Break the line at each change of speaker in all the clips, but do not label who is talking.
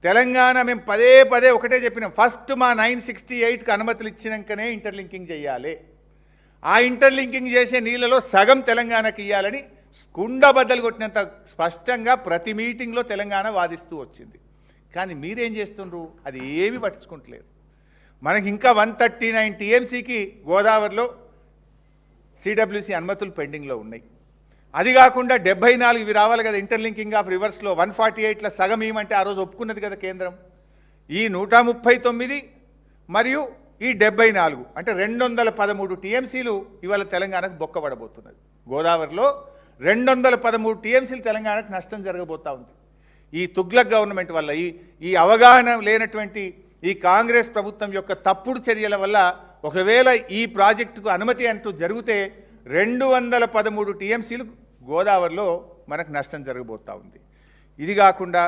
తెలంగాణ మేము పదే పదే ఒకటే చెప్పినాం, ఫస్ట్ మా 968కి అనుమతులు ఇచ్చినాకనే ఇంటర్లింకింగ్ చేయాలి. ఆ ఇంటర్లింకింగ్ చేసే నీళ్ళలో సగం తెలంగాణకి ఇవ్వాలని కుండబద్దలు కొట్టినంత స్పష్టంగా ప్రతి మీటింగ్లో తెలంగాణ వాదిస్తూ వచ్చింది. కానీ మీరేం చేస్తుండ్రు? అది ఏమీ పట్టించుకుంటలేరు. మనకి ఇంకా 139 టీఎంసీకి గోదావరిలో సిడబ్ల్యూసి అనుమతులు పెండింగ్లో ఉన్నాయి. అది కాకుండా 74 ఇవి రావాలి కదా ఇంటర్లింకింగ్ ఆఫ్ రివర్స్లో. 148లో సగం ఏమంటే ఆ రోజు ఒప్పుకున్నది కదా కేంద్రం. ఈ 139 మరియు ఈ 74 అంటే 213 టీఎంసీలు ఇవాళ తెలంగాణకు బొక్కబడబోతున్నది. గోదావరిలో 213 టీఎంసీలు తెలంగాణకు నష్టం జరగబోతూ ఉంది. ఈ తుగ్లక్ గవర్నమెంట్ వల్ల, ఈ అవగాహన లేనటువంటి ఈ కాంగ్రెస్ ప్రభుత్వం యొక్క తప్పుడు చర్యల వల్ల ఒకవేళ ఈ ప్రాజెక్టుకు అనుమతి అంటూ జరిగితే 213 టీఎంసీలు గోదావరిలో మనకు నష్టం జరగబోతూ ఉంది. ఇది కాకుండా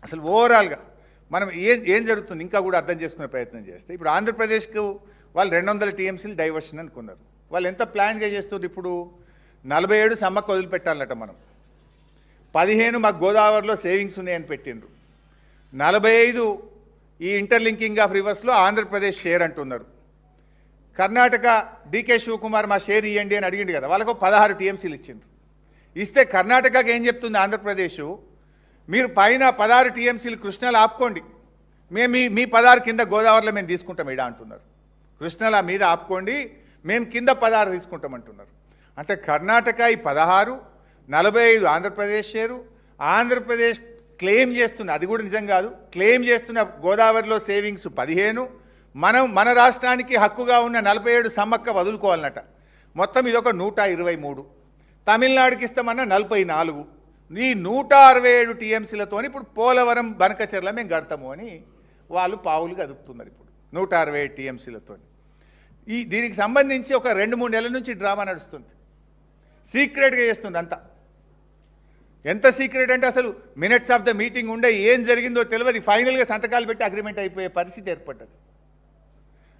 అసలు ఓవరాల్గా మనం ఏం జరుగుతుంది ఇంకా కూడా అర్థం చేసుకునే ప్రయత్నం చేస్తే, ఇప్పుడు ఆంధ్రప్రదేశ్కు వాళ్ళు 200 టీఎంసీలు డైవర్షన్ అనుకున్నారు. వాళ్ళు ఎంత ప్లాన్గా చేస్తున్నారు? ఇప్పుడు 47 సమ్మక్క వదిలిపెట్టాలట, మనం 15 మాకు గోదావరిలో సేవింగ్స్ ఉన్నాయని పెట్టిండ్రు, 45 ఈ ఇంటర్లింకింగ్ ఆఫ్ రివర్స్లో ఆంధ్రప్రదేశ్ షేర్ అంటున్నారు. కర్ణాటక డీకే శివకుమార్ మా షేర్ ఇవ్వండి అని అడిగింది కదా, వాళ్ళకు 16 టీఎంసీలు ఇచ్చిండ్రు. ఇస్తే కర్ణాటకకి ఏం చెప్తుంది ఆంధ్రప్రదేశ్, మీరు పైన 16 టీఎంసీలు కృష్ణలో ఆపుకోండి, మేము మీ 16 కింద గోదావరిలో మేము తీసుకుంటాం ఇడా అంటున్నారు. కృష్ణల మీద ఆపుకోండి, మేము కింద 16 తీసుకుంటామంటున్నారు. అంటే కర్ణాటక ఈ 16, 45 ఆంధ్రప్రదేశ్ షేరు. ఆంధ్రప్రదేశ్ క్లెయిమ్ చేస్తున్న, అది కూడా నిజం కాదు, క్లెయిమ్ చేస్తున్న గోదావరిలో సేవింగ్స్ 15, మన రాష్ట్రానికి హక్కుగా ఉన్న 47 సమ్మక్క వదులుకోవాలన్నట. మొత్తం ఇదొక 123. తమిళనాడుకి ఇస్తామన్న 44. ఈ 167 టీఎంసీలతో ఇప్పుడు పోలవరం బనకచెర్ల మేము గడతాము అని వాళ్ళు పావులు కదుపుతున్నారు. ఇప్పుడు 167 టీఎంసీలతో దీనికి సంబంధించి ఒక 2-3 నెలల నుంచి డ్రామా నడుస్తుంది. సీక్రెట్గా చేస్తుంది అంతా. ఎంత సీక్రెట్ అంటే అసలు మినిట్స్ ఆఫ్ ద మీటింగ్ ఉండే ఏం జరిగిందో తెలియదు, ఫైనల్గా సంతకాలు పెట్టి అగ్రిమెంట్ అయిపోయే పరిస్థితి ఏర్పడ్డది.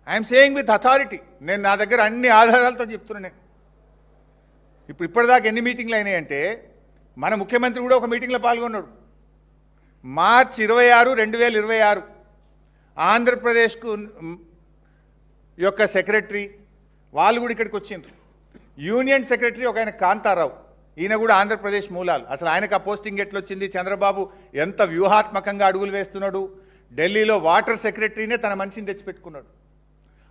ఐఎమ్ సేయింగ్ విత్ అథారిటీ, నేను నా దగ్గర అన్ని ఆధారాలతో చెప్తున్నాను. ఇప్పటిదాకా ఎన్ని మీటింగ్లు అయినాయంటే, మన ముఖ్యమంత్రి కూడా ఒక మీటింగ్లో పాల్గొన్నాడు. మార్చి 26, 2026 ఆంధ్రప్రదేశ్కు యొక్క సెక్రటరీ వాళ్ళు కూడా ఇక్కడికి వచ్చిండ్రు. యూనియన్ సెక్రటరీ ఒక ఆయన కాంతారావు, ఈయన కూడా ఆంధ్రప్రదేశ్ మూలాలు. అసలు ఆయనకు ఆ పోస్టింగ్ ఎట్లొచ్చింది? చంద్రబాబు ఎంత వ్యూహాత్మకంగా అడుగులు వేస్తున్నాడు. ఢిల్లీలో వాటర్ సెక్రటరీనే తన మనిషిని తెచ్చిపెట్టుకున్నాడు.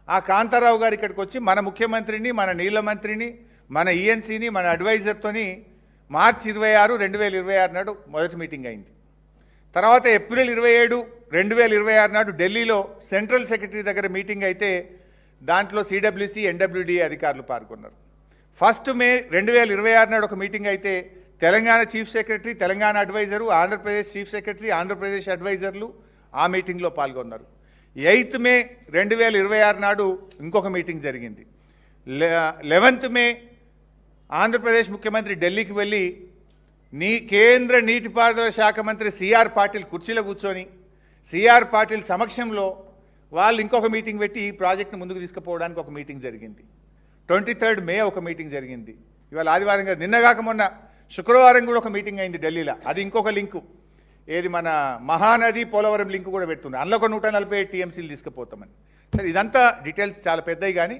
ఆ కాంతారావు గారు ఇక్కడికి వచ్చి మన ముఖ్యమంత్రిని, మన నీళ్ళ మంత్రిని, మన ఈఎన్సీని, మన అడ్వైజర్తోని మార్చి 26, 2026 నాడు మొదటి మీటింగ్ అయింది. తర్వాత ఏప్రిల్ 27, 2026 నాడు ఢిల్లీలో సెంట్రల్ సెక్రటరీ దగ్గర మీటింగ్ అయితే దాంట్లో సిడబ్ల్యూసి, ఎన్డబ్ల్యూడిఏ అధికారులు పాల్గొన్నారు. 1 మే 2026 నాడు ఒక మీటింగ్ అయితే Telangana chief secretary, Telangana advisor, Andhra Pradesh chief secretary, Andhra Pradesh అడ్వైజర్లు ఆ మీటింగ్లో పాల్గొన్నారు. 8 మే 2026 నాడు ఇంకొక మీటింగ్ జరిగింది. 11th మే ఆంధ్రప్రదేశ్ ముఖ్యమంత్రి ఢిల్లీకి వెళ్ళి కేంద్ర నీటిపారుదల శాఖ మంత్రి సిఆర్ పాటిల్ కుర్చీలో కూర్చొని సిఆర్ పాటిల్ సమక్షంలో వాళ్ళు ఇంకొక మీటింగ్ పెట్టి ఈ ప్రాజెక్ట్ను ముందుకు తీసుకుపోవడానికి ఒక మీటింగ్ జరిగింది. 23rd మే ఒక మీటింగ్ జరిగింది. ఇవాళ ఆదివారం కాదు, నిన్నగాక మొన్న శుక్రవారం కూడా ఒక మీటింగ్ అయింది ఢిల్లీలో. అది ఇంకొక లింకు, ఏది మన మహానది పోలవరం లింకు కూడా పెడుతుంది. అందులో ఒక 147 టీఎంసీలు తీసుకుపోతామని. సరే, ఇదంతా డీటెయిల్స్ చాలా పెద్దవి. కానీ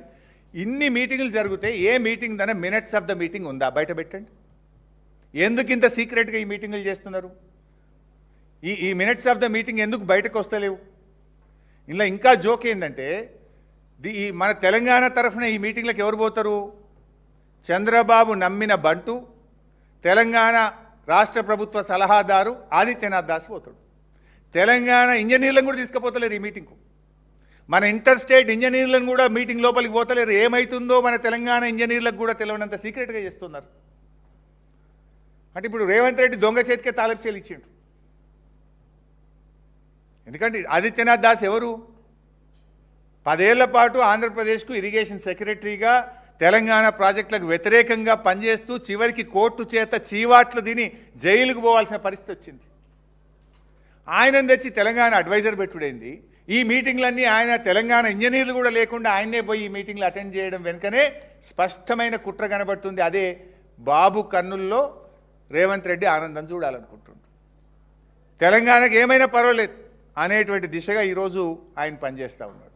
ఇన్ని మీటింగులు జరిగితే ఏ మీటింగ్ దాని మినిట్స్ ఆఫ్ ద మీటింగ్ ఉందా? బయట పెట్టండి. ఎందుకు ఇంత సీక్రెట్గా ఈ మీటింగులు చేస్తున్నారు? ఈ మినిట్స్ ఆఫ్ ద మీటింగ్ ఎందుకు బయటకు వస్తలేవు? ఇలా ఇంకా జోక్ ఏంటంటే, ఈ మన తెలంగాణ తరఫున ఈ మీటింగ్లకు ఎవరు పోతారు? చంద్రబాబు నమ్మిన బంటు, తెలంగాణ రాష్ట్ర ప్రభుత్వ సలహాదారు ఆదిత్యనాథ్ దాస్ పోతాడు. తెలంగాణ ఇంజనీర్లను కూడా తీసుకుపోతలేరు ఈ మీటింగ్కు. మన ఇంటర్ స్టేట్ ఇంజనీర్లను కూడా మీటింగ్ లోపలికి పోతలేరు. ఏమవుతుందో మన తెలంగాణ ఇంజనీర్లకు కూడా తెలియనంత సీక్రెట్గా చేస్తున్నారు. అంటే ఇప్పుడు రేవంత్ రెడ్డి దొంగ చేతికే తాలపు ఇచ్చిండు. ఎందుకంటే ఆదిత్యనాథ్ దాస్ ఎవరు? 10 ఏళ్ల పాటు ఆంధ్రప్రదేశ్కు ఇరిగేషన్ సెక్రటరీగా తెలంగాణ ప్రాజెక్టులకు వ్యతిరేకంగా పనిచేస్తూ చివరికి కోర్టు చేత చీవాట్లు తిని జైలుకు పోవాల్సిన పరిస్థితి వచ్చింది. ఆయనను తెచ్చి తెలంగాణ అడ్వైజర్ పెట్టుడైంది. ఈ మీటింగ్లన్నీ ఆయన తెలంగాణ ఇంజనీర్లు కూడా లేకుండా ఆయనే పోయి ఈ మీటింగ్లు అటెండ్ చేయడం వెనుకనే స్పష్టమైన కుట్ర కనబడుతుంది. అదే బాబు కన్నుల్లో రేవంత్ రెడ్డి ఆనందం చూడాలనుకుంటుండు. తెలంగాణకు ఏమైనా పర్వాలేదు అనేటువంటి దిశగా ఈరోజు ఆయన పనిచేస్తూ ఉన్నాడు.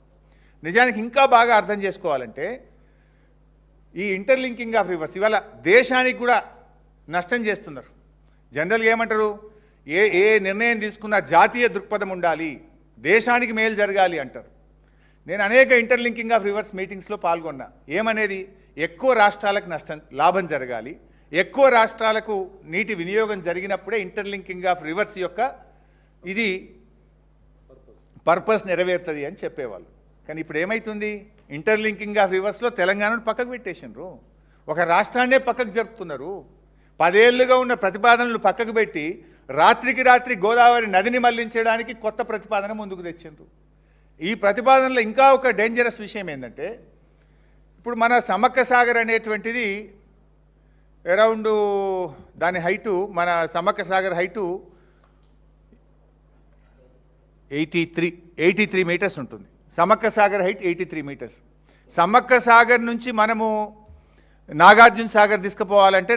నిజానికి ఇంకా బాగా అర్థం చేసుకోవాలంటే ఈ ఇంటర్లింకింగ్ ఆఫ్ రివర్స్ ఇవాళ దేశానికి కూడా నష్టం చేస్తున్నారు. జనరల్గా ఏమంటారు, ఏ నిర్ణయం తీసుకున్నా జాతీయ దృక్పథం ఉండాలి, దేశానికి మేలు జరగాలి అంటారు. నేను అనేక ఇంటర్లింకింగ్ ఆఫ్ రివర్స్ మీటింగ్స్లో పాల్గొన్నా. ఏమనేది, ఎక్కువ రాష్ట్రాలకు లాభం జరగాలి, ఎక్కువ రాష్ట్రాలకు నీటి వినియోగం జరిగినప్పుడే ఇంటర్లింకింగ్ ఆఫ్ రివర్స్ యొక్క ఇది పర్పస్ నెరవేరుతుంది అని చెప్పేవాళ్ళు. కానీ ఇప్పుడు ఏమవుతుంది, ఇంటర్లింకింగ్ ఆఫ్ రివర్స్లో తెలంగాణను పక్కకు పెట్టేసినారు, ఒక రాష్ట్రాన్నే పక్కకు జరుపుతున్నారు. 10 ఏళ్లుగా ఉన్న ప్రతిపాదనలు పక్కకు పెట్టి రాత్రికి రాత్రి గోదావరి నదిని మళ్లించడానికి కొత్త ప్రతిపాదన ముందుకు తెచ్చిండ్రు. ఈ ప్రతిపాదనలో ఇంకా ఒక డేంజరస్ విషయం ఏంటంటే, ఇప్పుడు మన సమ్మక్క సాగర్ అనేటువంటిది అరౌండ్ దాని హైటు, మన సమ్మక్క సాగర్ హైటు 83 మీటర్స్ ఉంటుంది. Sammakka Sagar height 83 metres. సమ్మక్క సాగర్ నుంచి మనము నాగార్జున సాగర్ తీసుకుపోవాలంటే